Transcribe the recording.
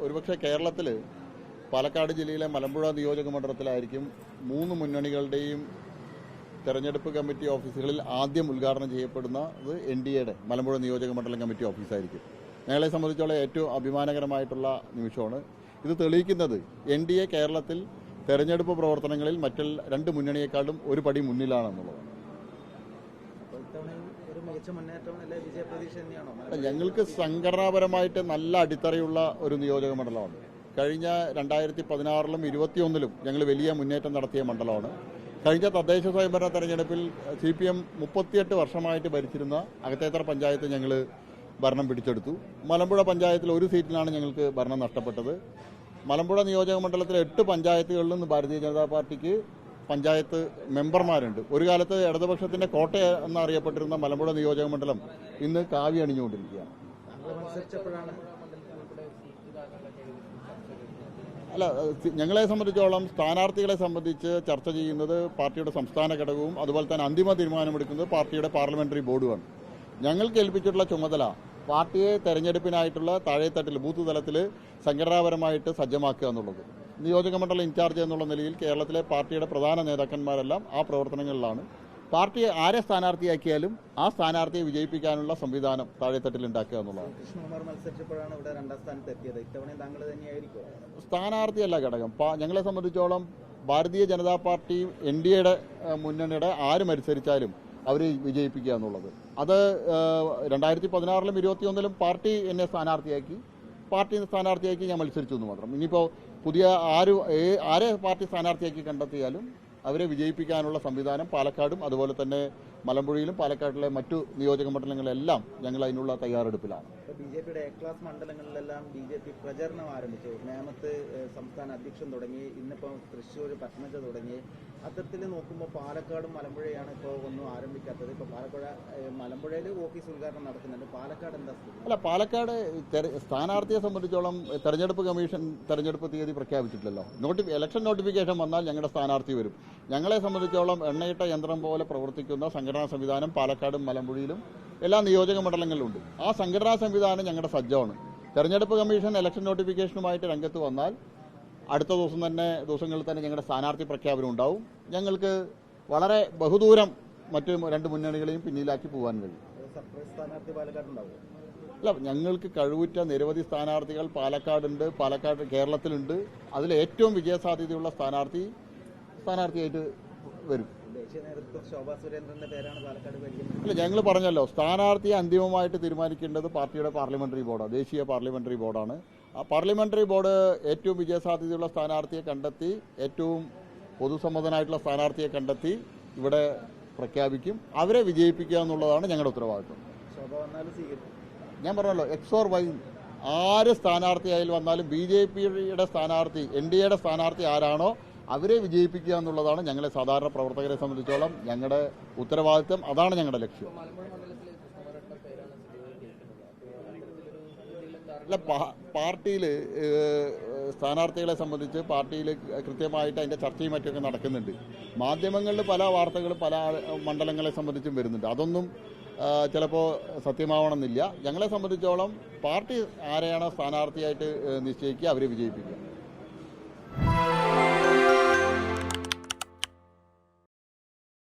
ഒരുപക്ഷെ കേരളത്തിൽ പാലക്കാട് ജില്ലയിലെ മലമ്പുഴ നിയോജക മണ്ഡലത്തിലായിരിക്കും 3 മുന്നണികളുടെയും തെരഞ്ഞെടുപ്പ് കമ്മിറ്റി ഓഫീസുകളിൽ ആദ്യം ഉദ്ഘാടനം ചെയ്യപ്പെടുന്നത് NDAയുടെ മലമ്പുഴ നിയോജക മണ്ഡലം കമ്മിറ്റി ഓഫീസായിരിക്കും. ഞങ്ങളെ സംബന്ധിച്ചോളം ഏറ്റവും അഭിമാനകരമായിട്ടുള്ള നിമിഷമാണ്. ഇത് തെളിയിക്കുന്നത് NDA കേരളത്തിൽ തെരഞ്ഞെടുപ്പ് പ്രവർത്തനങ്ങളിൽ മറ്റ് 2 മുന്നണിയേക്കാളും ഒരു പടി മുന്നിലാണെന്നുള്ളതാണ്. ഞങ്ങൾക്ക് സംഘടനാപരമായിട്ട് നല്ല അടിത്തറയുള്ള ഒരു നിയോജക മണ്ഡലമാണ്. കഴിഞ്ഞ 2016-ലും 2021-ലും ഞങ്ങൾ വലിയ മുന്നേറ്റം നടത്തിയ മണ്ഡലമാണ്. കഴിഞ്ഞ തദ്ദേശ സ്വയംഭരണ തെരഞ്ഞെടുപ്പിൽ CPM 38 വർഷമായിട്ട് ഭരിച്ചിരുന്ന അകത്തേത്തറ പഞ്ചായത്ത് ഞങ്ങൾ ഭരണം പിടിച്ചെടുത്തു. മലമ്പുഴ പഞ്ചായത്തിൽ ഒരു സീറ്റിലാണ് ഞങ്ങൾക്ക് ഭരണം നഷ്ടപ്പെട്ടത്. മലമ്പുഴ നിയോജക മണ്ഡലത്തിലെ 8 പഞ്ചായത്തുകളിൽ നിന്ന് ഭാരതീയ ജനതാ പാർട്ടിക്ക് പഞ്ചായത്ത് മെമ്പർമാരുണ്ട്. ഒരു കാലത്ത് ഇടതുപക്ഷത്തിന്റെ കോട്ട എന്നറിയപ്പെട്ടിരുന്ന മലമ്പുഴ നിയോജക മണ്ഡലം ഇന്ന് കാവ്യ അണിഞ്ഞുകൊണ്ടിരിക്കുകയാണ്. അല്ല, ഞങ്ങളെ സംബന്ധിച്ചോളം സ്ഥാനാർത്ഥികളെ സംബന്ധിച്ച് ചർച്ച ചെയ്യുന്നത് പാർട്ടിയുടെ സംസ്ഥാന ഘടകവും അതുപോലെ തന്നെ അന്തിമ തീരുമാനമെടുക്കുന്നത് പാർട്ടിയുടെ പാർലമെന്ററി ബോർഡുമാണ്. ഞങ്ങൾക്ക് ഏൽപ്പിച്ചിട്ടുള്ള ചുമതല പാർട്ടിയെ തെരഞ്ഞെടുപ്പിനായിട്ടുള്ള താഴെത്തട്ടിൽ ബൂത്ത് തലത്തിൽ സംഘടനാപരമായിട്ട് സജ്ജമാക്കുക എന്നുള്ളത്. നിയോജക മണ്ഡലം ഇൻചാർജ് എന്നുള്ള നിലയിൽ കേരളത്തിലെ പാർട്ടിയുടെ പ്രധാന നേതാക്കന്മാരെല്ലാം ആ പ്രവർത്തനങ്ങളിലാണ്. പാർട്ടി ആരെ സ്ഥാനാർത്ഥിയാക്കിയാലും ആ സ്ഥാനാർത്ഥിയെ വിജയിപ്പിക്കാനുള്ള സംവിധാനം താഴെത്തട്ടിൽ ഉണ്ടാക്കുക എന്നുള്ളതാണ്. സ്ഥാനാർത്ഥിയല്ല ഘടകം. ഞങ്ങളെ സംബന്ധിച്ചോളം ഭാരതീയ ജനതാ പാർട്ടി NDAയുടെ മുന്നണിയുടെ ആര് മത്സരിച്ചാലും അവർ വിജയിപ്പിക്കുക എന്നുള്ളത്. അത് 2016-ലും 2021-ലും പാർട്ടി എന്നെ സ്ഥാനാർത്ഥിയാക്കി ഞാൻ മത്സരിച്ചു എന്ന് മാത്രം. ഇനിയിപ്പോൾ പുതിയ ആരെ പാർട്ടി സ്ഥാനാർത്ഥിയാക്കി കണ്ടെത്തിയാലും അവരെ വിജയിപ്പിക്കാനുള്ള സംവിധാനം പാലക്കാടും അതുപോലെ തന്നെ മലമ്പുഴയിലും പാലക്കാട്ടിലെ മറ്റു നിയോജക മണ്ഡലങ്ങളിലെല്ലാം ഞങ്ങൾ അതിനുള്ള തയ്യാറെടുപ്പിലാണ്. BJPയുടെ A ക്ലാസ് മണ്ഡലങ്ങളിലെല്ലാം BJP പ്രചരണം ആരംഭിച്ചു. നേമത്ത് സംസ്ഥാന അധ്യക്ഷൻ തുടങ്ങി, ഇന്നിപ്പോൾ തൃശ്ശൂർ പത്മജ തുടങ്ങി. അത്തരത്തിൽ നോക്കുമ്പോൾ പാലക്കാടും മലമ്പുഴയാണ് ഇപ്പോൾ ഒന്നും ആരംഭിക്കാത്തത്. ഇപ്പോൾ മലമ്പുഴയിൽ ഓഫീസ് ഉദ്ഘാടനം നടക്കുന്നുണ്ട്. പാലക്കാട് എന്താ സ്ഥിതി? അല്ല, പാലക്കാട് സ്ഥാനാർത്ഥിയെ സംബന്ധിച്ചോളം തെരഞ്ഞെടുപ്പ് കമ്മീഷൻ തെരഞ്ഞെടുപ്പ് തീയതി പ്രഖ്യാപിച്ചിട്ടില്ലല്ലോ. ഇലക്ഷൻ നോട്ടിഫിക്കേഷൻ വന്നാൽ ഞങ്ങളുടെ സ്ഥാനാർത്ഥി വരും. ഞങ്ങളെ സംബന്ധിച്ചോളം എണ്ണയിട്ട യന്ത്രം പോലെ പ്രവർത്തിക്കുന്ന സംഘടനാ സംവിധാനം പാലക്കാടും മലമ്പുഴയിലും എല്ലാ നിയോജക മണ്ഡലങ്ങളിലുണ്ട്. ആ സംഘടനാ സംവിധാനം ഞങ്ങളുടെ സജ്ജമാണ്. തെരഞ്ഞെടുപ്പ് കമ്മീഷൻ ഇലക്ഷൻ നോട്ടിഫിക്കേഷനുമായിട്ട് രംഗത്ത് വന്നാൽ അടുത്ത ദിവസങ്ങളിൽ തന്നെ ഞങ്ങളുടെ സ്ഥാനാർത്ഥി പ്രഖ്യാപനം ഉണ്ടാവും. ഞങ്ങൾക്ക് വളരെ ബഹുദൂരം മറ്റ് 2 മുന്നണികളെയും പിന്നിലാക്കി പോകാൻ കഴിയും. അല്ല, ഞങ്ങൾക്ക് കഴിവുറ്റ നിരവധി സ്ഥാനാർത്ഥികൾ പാലക്കാട് കേരളത്തിലുണ്ട്. അതിൽ ഏറ്റവും വിജയസാധ്യതയുള്ള സ്ഥാനാർത്ഥിയായിട്ട് വരും. അല്ല, ഞങ്ങൾ പറഞ്ഞല്ലോ, സ്ഥാനാർത്ഥിയെ അന്തിമമായിട്ട് തീരുമാനിക്കേണ്ടത് പാർട്ടിയുടെ പാർലമെന്ററി ബോർഡാണ്, ദേശീയ പാർലമെന്ററി ബോർഡാണ്. ആ പാർലമെന്ററി ബോർഡ് ഏറ്റവും വിജയസാധ്യതയുള്ള സ്ഥാനാർത്ഥിയെ കണ്ടെത്തി, ഏറ്റവും പൊതുസമ്മതനായിട്ടുള്ള സ്ഥാനാർത്ഥിയെ കണ്ടെത്തി ഇവിടെ പ്രഖ്യാപിക്കും. അവരെ വിജയിപ്പിക്കുക എന്നുള്ളതാണ് ഞങ്ങളുടെ ഉത്തരവാദിത്വം. ഞാൻ പറഞ്ഞല്ലോ, X or Y ആര് സ്ഥാനാർത്ഥിയായാലും വന്നാലും BJPയുടെ സ്ഥാനാർത്ഥി NDAയുടെ സ്ഥാനാർത്ഥി ആരാണോ അവരെ വിജയിപ്പിക്കുക എന്നുള്ളതാണ് ഞങ്ങളെ സാധാരണ പ്രവർത്തകരെ സംബന്ധിച്ചോളം ഞങ്ങളുടെ ഉത്തരവാദിത്വം. അതാണ് ഞങ്ങളുടെ ലക്ഷ്യം. അല്ല, പാർട്ടിയിൽ സ്ഥാനാർത്ഥികളെ സംബന്ധിച്ച് പാർട്ടിയിൽ കൃത്യമായിട്ട് അതിൻ്റെ ചർച്ചയും മറ്റൊക്കെ നടക്കുന്നുണ്ട്. മാധ്യമങ്ങളിൽ പല വാർത്തകളും പല മണ്ഡലങ്ങളെ സംബന്ധിച്ചും വരുന്നുണ്ട്. അതൊന്നും ചിലപ്പോൾ സത്യമാവണമെന്നില്ല. ഞങ്ങളെ സംബന്ധിച്ചോളം പാർട്ടി ആരെയാണോ സ്ഥാനാർത്ഥിയായിട്ട് നിശ്ചയിക്കുക അവരെ വിജയിപ്പിക്കുക.